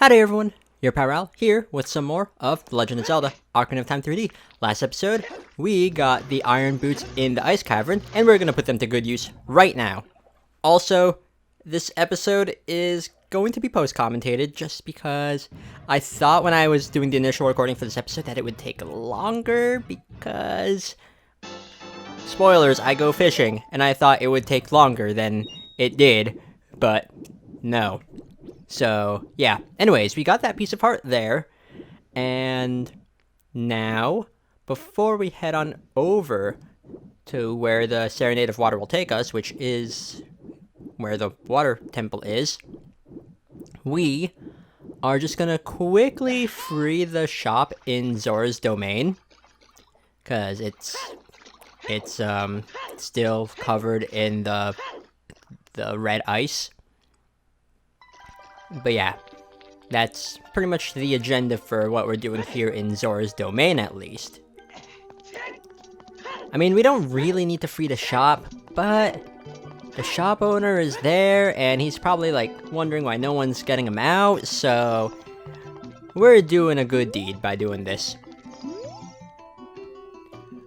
Howdy everyone, your pal here with some more of The Legend of Zelda, Ocarina of Time 3D. Last episode, we got the iron boots in the ice cavern, and we're gonna put them to good use right now. Also, this episode is going to be post-commentated just because I thought when I was doing the initial recording for this episode that it would take longer because... Spoilers, I go fishing, and I thought it would take longer than it did, but no. So, yeah. Anyways, we got that piece of heart there. And now, before we head on over to where the Serenade of Water will take us, which is where the water temple is, we are just gonna quickly free the shop in Zora's domain. Because it's still covered in the red ice. But yeah, that's pretty much the agenda for what we're doing here in Zora's domain, at least. I mean, we don't really need to free the shop, but the shop owner is there, and he's probably, like, wondering why no one's getting him out, so we're doing a good deed by doing this.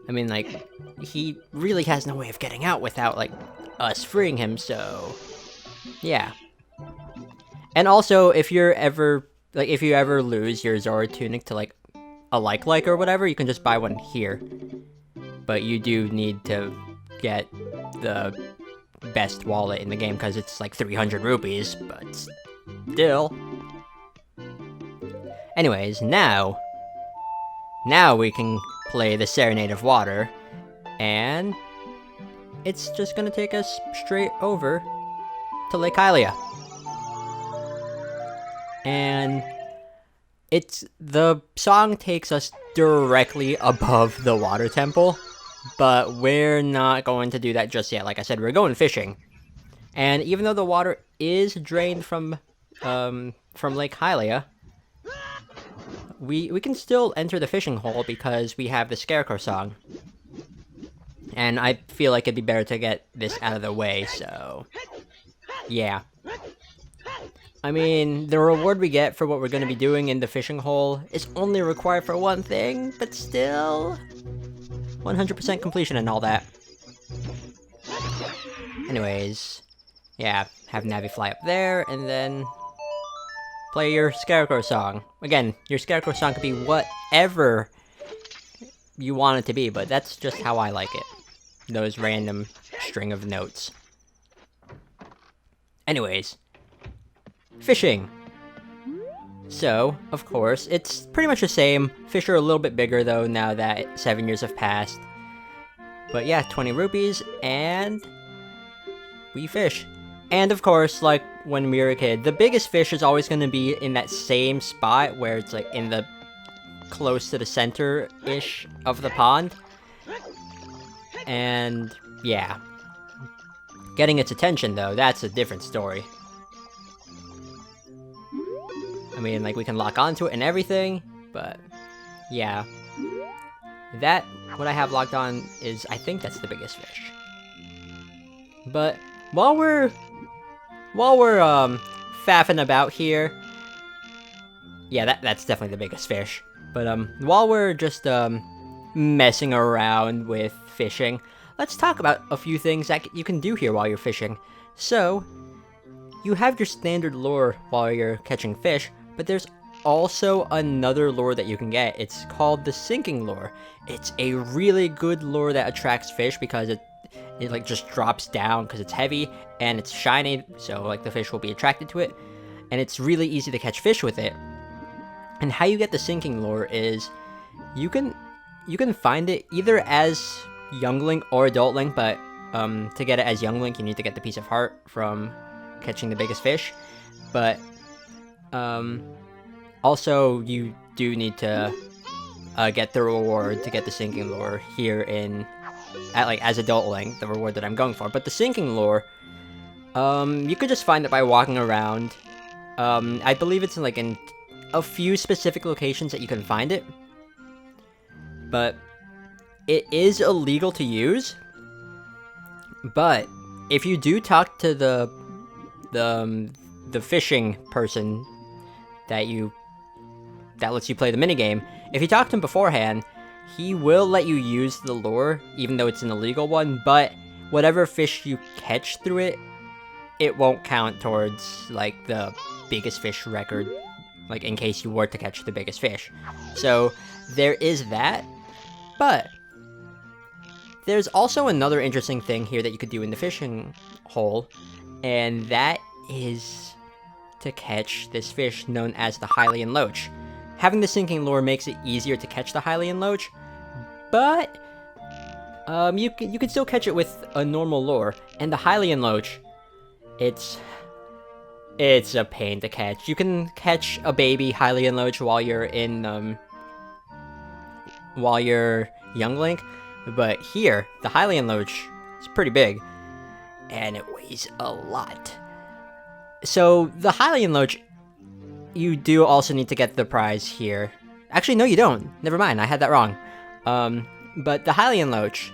I mean, like, he really has no way of getting out without, like, us freeing him, so yeah. And also, if you ever lose your Zora tunic to, like, a like or whatever, you can just buy one here. But you do need to get the best wallet in the game, because it's, like, 300 rupees, but still. Anyways, now we can play the Serenade of Water, and it's just gonna take us straight over to Lake Hylia. And the song takes us directly above the water temple, but we're not going to do that just yet. Like I said, we're going fishing. And even though the water is drained from Lake Hylia, we can still enter the fishing hole because we have the Scarecrow song. And I feel like it'd be better to get this out of the way, so yeah. I mean, the reward we get for what we're going to be doing in the fishing hole is only required for one thing, but still 100% completion and all that. Anyways, yeah, have Navi fly up there, and then play your Scarecrow song. Again, your Scarecrow song could be whatever you want it to be, but that's just how I like it. Those random string of notes. Anyways, fishing. So, of course, it's pretty much the same. Fish are a little bit bigger, though, now that 7 years have passed. But yeah, 20 rupees, and we fish. And of course, like when we were a kid, the biggest fish is always going to be in that same spot where it's like in the close to the center-ish of the pond. And yeah. Getting its attention, though, that's a different story. I mean, like, we can lock onto it and everything, but yeah. What I have locked on is, I think that's the biggest fish. But while we're faffing about here, yeah, that's definitely the biggest fish. But while we're just messing around with fishing, let's talk about a few things that you can do here while you're fishing. So, you have your standard lure while you're catching fish, but there's also another lure that you can get. It's called the sinking lure. It's a really good lure that attracts fish because it like just drops down because it's heavy and it's shiny, so like the fish will be attracted to it, and it's really easy to catch fish with it. And how you get the sinking lure is you can find it either as youngling or adultling, but to get it as youngling, you need to get the piece of heart from catching the biggest fish. But also you do need to get the reward to get the sinking lure here as adultling, the reward that I'm going for. But the sinking lure, you could just find it by walking around. I believe it's in a few specific locations that you can find it, but it is illegal to use. But if you do talk to the fishing person, that lets you play the minigame. If you talk to him beforehand, he will let you use the lure, even though it's an illegal one, but whatever fish you catch through it, it won't count towards, like, the biggest fish record, like, in case you were to catch the biggest fish. So, there is that, but there's also another interesting thing here that you could do in the fishing hole, and that is to catch this fish known as the Hylian Loach. Having the sinking lure makes it easier to catch the Hylian Loach, but you can still catch it with a normal lure. And the Hylian Loach, it's a pain to catch. You can catch a baby Hylian Loach while you're young Link, but here the Hylian Loach is pretty big, and it weighs a lot. So the Hylian Loach, you do also need to get the prize here. Actually, no, you don't. Never mind, I had that wrong. But the Hylian Loach,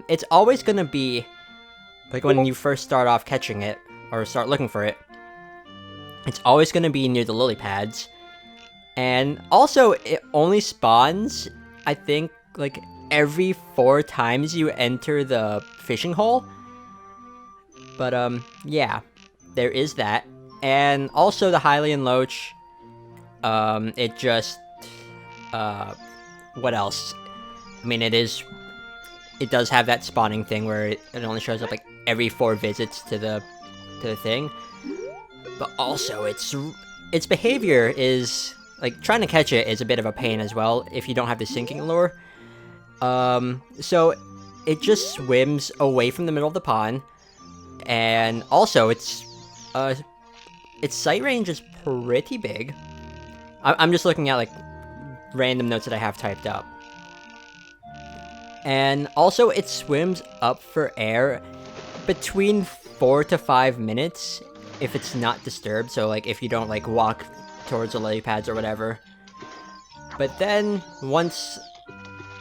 it's always gonna be, like, when you first start off catching it, or start looking for it, it's always gonna be near the lily pads. And also, it only spawns, I think, like, every 4 times you enter the fishing hole. But, yeah, there is that. And also the Hylian Loach, it just, what else? I mean, it does have that spawning thing where it only shows up, like, every 4 visits to the thing. But also, its behavior is, like, trying to catch it is a bit of a pain as well if you don't have the sinking lure. So it just swims away from the middle of the pond, and also its sight range is pretty big. I'm just looking at, like, random notes that I have typed up. And also, it swims up for air between 4 to 5 minutes if it's not disturbed. So, like, if you don't, like, walk towards the lily pads or whatever. But then, once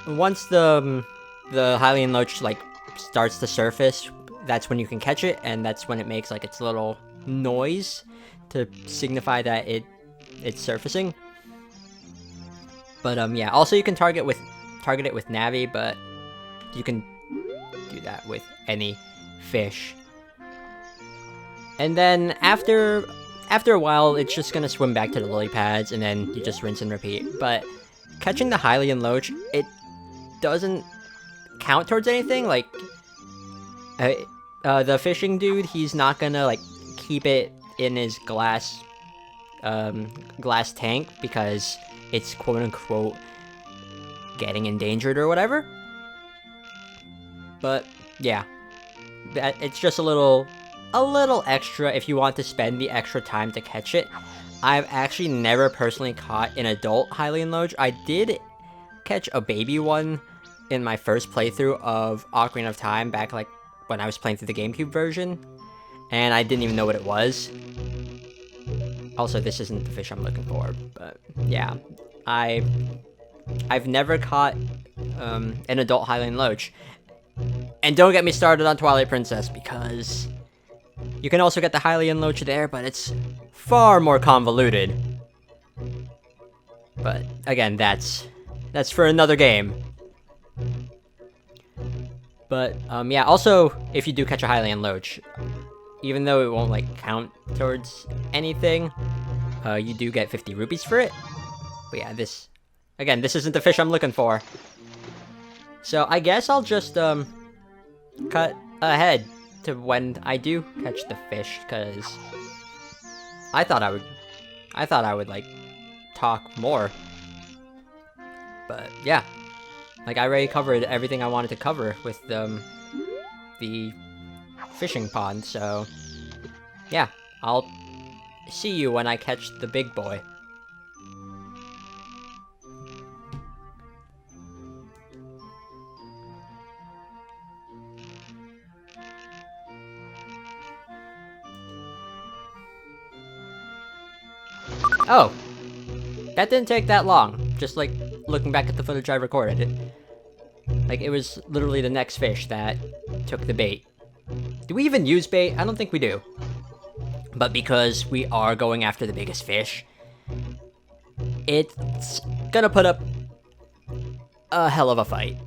the Hylian Loach, like, starts to surface, that's when you can catch it, and that's when it makes, like, its little noise to signify that it's surfacing. But yeah, also you can target it with Navi, but you can do that with any fish. And then after a while, it's just gonna swim back to the lily pads, and then you just rinse and repeat. But catching the Hylian Loach, it doesn't count towards anything. Like, the fishing dude, he's not gonna, like, keep it in his glass tank because it's quote-unquote getting endangered or whatever. But yeah, it's just a little extra if you want to spend the extra time to catch it. I've actually never personally caught an adult Hylian Loach. I did catch a baby one in my first playthrough of Ocarina of Time back, like, when I was playing through the GameCube version, and I didn't even know what it was. Also, this isn't the fish I'm looking for, but yeah, I've never caught an adult Hylian Loach. And don't get me started on Twilight Princess, because you can also get the Hylian Loach there, but it's far more convoluted. But again, that's for another game. But yeah, also, if you do catch a Hylian Loach, even though it won't, like, count towards anything, you do get 50 rupees for it. But yeah, this isn't the fish I'm looking for. So I guess I'll just cut ahead to when I do catch the fish, because I thought I would like talk more. But yeah, like, I already covered everything I wanted to cover with the fishing pond, so yeah, I'll see you when I catch the big boy. Oh, that didn't take that long. Just, like, looking back at the footage I recorded, it was literally the next fish that took the bait. Do we even use bait? I don't think we do. But because we are going after the biggest fish, it's gonna put up a hell of a fight.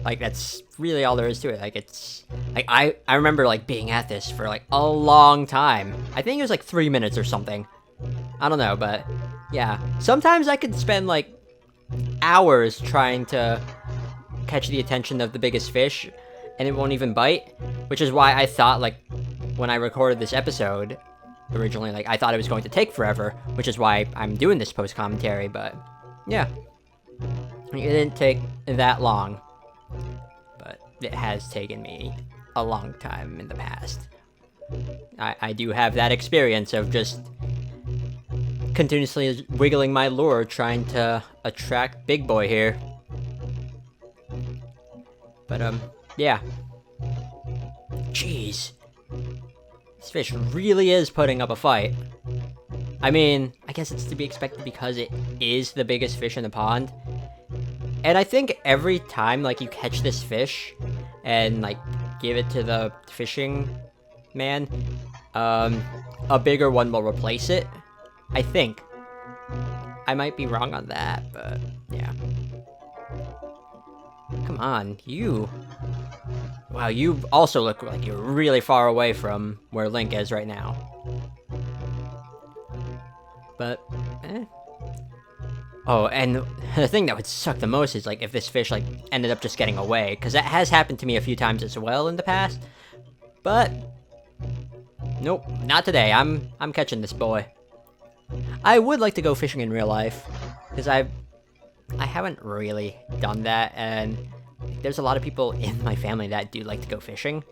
Like, that's really all there is to it. Like, it's like I remember like being at this for like a long time. I think it was like 3 minutes or something. I don't know, but yeah. Sometimes I could spend like hours trying to catch the attention of the biggest fish, and it won't even bite. Which is why I thought, like, when I recorded this episode originally, like, I thought it was going to take forever, which is why I'm doing this post commentary. But yeah, it didn't take that long. But it has taken me a long time in the past. I do have that experience of just continuously wiggling my lure trying to attract Big Boy here. But, yeah. Jeez. This fish really is putting up a fight. I mean, I guess it's to be expected because it is the biggest fish in the pond. And I think every time, like, you catch this fish and, like, give it to the fishing man, a bigger one will replace it. I think. I might be wrong on that, but yeah. Come on, you. Wow, you also look like you're really far away from where Link is right now. But, Oh, and the thing that would suck the most is, like, if this fish, like, ended up just getting away. Because that has happened to me a few times as well in the past. But, nope, not today. I'm catching this boy. I would like to go fishing in real life. Because I haven't really done that, and there's a lot of people in my family that do like to go fishing.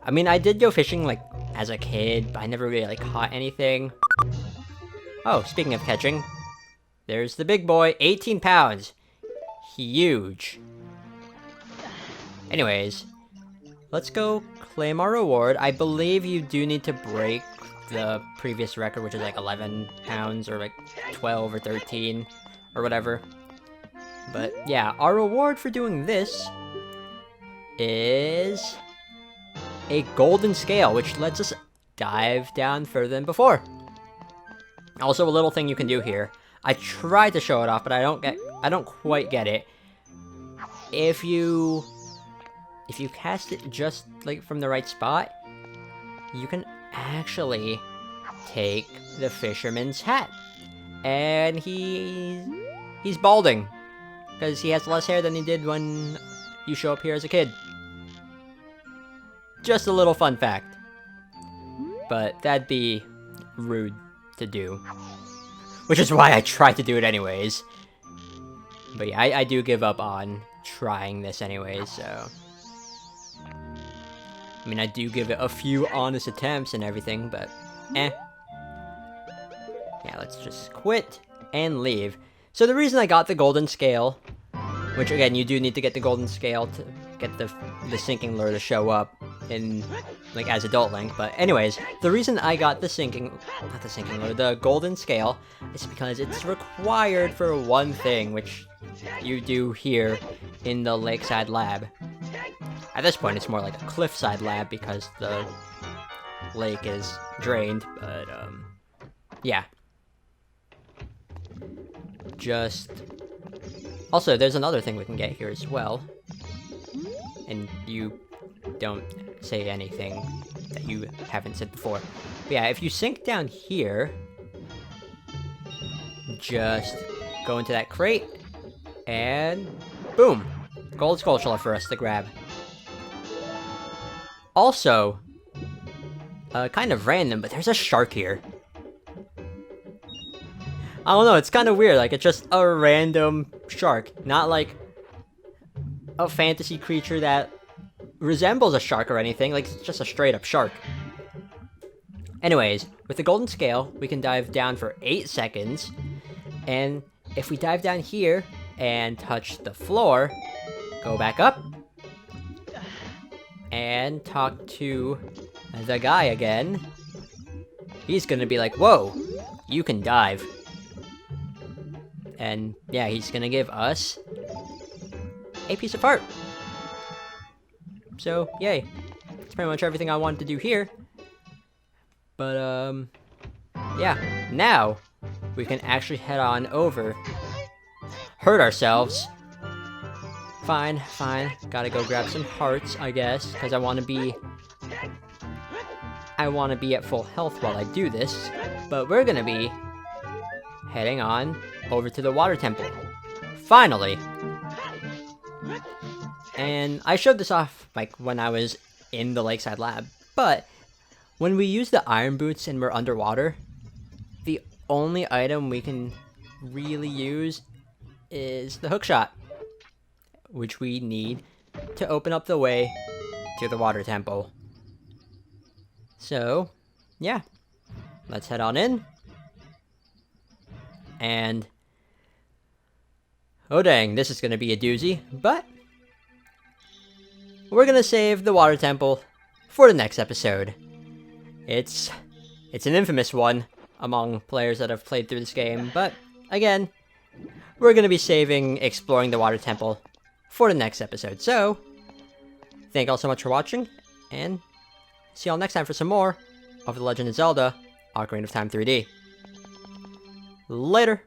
I mean, I did go fishing, like, as a kid, but I never really, like, caught anything. Oh, speaking of catching, there's the big boy, 18 pounds. Huge. Anyways, let's go claim our reward. I believe you do need to break the previous record, which is like 11 pounds, or like 12 or 13, or whatever. But yeah, our reward for doing this is a golden scale, which lets us dive down further than before. Also, a little thing you can do here. I tried to show it off, but I don't quite get it. If you cast it just like from the right spot, you can actually take the fisherman's hat. And he's balding, because he has less hair than he did when you show up here as a kid. Just a little fun fact. But that'd be rude to do. Which is why I tried to do it anyways. But yeah, I do give up on trying this anyways, so... I mean, I do give it a few honest attempts and everything, but eh. Yeah, let's just quit and leave. So the reason I got the golden scale, which again, you do need to get the golden scale to get the sinking lure to show up in, like, as adult Link, but anyways, the reason I got the golden scale is because it's required for one thing, which you do here in the Lakeside Lab. At this point, it's more like a cliffside lab because the lake is drained, but, yeah. Also, there's another thing we can get here as well. And you don't say anything that you haven't said before. But yeah, if you sink down here, just go into that crate, and boom! Gold Skulltula for us to grab. Also, kind of random, but there's a shark here. I don't know, it's kind of weird, like, it's just a random shark, not like a fantasy creature that resembles a shark or anything, like, it's just a straight-up shark. Anyways, with the golden scale, we can dive down for 8 seconds, and if we dive down here and touch the floor, go back up, and talk to the guy again, he's gonna be like, whoa, you can dive. And yeah, he's gonna give us a piece of art. So, yay. That's pretty much everything I wanted to do here. But, yeah. Now, we can actually head on over. Hurt ourselves. Fine, fine. Gotta go grab some hearts, I guess, because I want to be at full health while I do this. But we're gonna be heading on over to the water temple. Finally! And I showed this off, like, when I was in the Lakeside Lab. But when we use the iron boots and we're underwater, the only item we can really use is the hookshot, which we need to open up the way to the water temple. So, yeah. Let's head on in. And oh dang, this is gonna be a doozy, but we're gonna save the water temple for the next episode. It's an infamous one among players that have played through this game, but again, we're gonna be saving exploring the water temple for the next episode. So, thank you all so much for watching, and see y'all next time for some more of The Legend of Zelda: Ocarina of Time 3D. Later!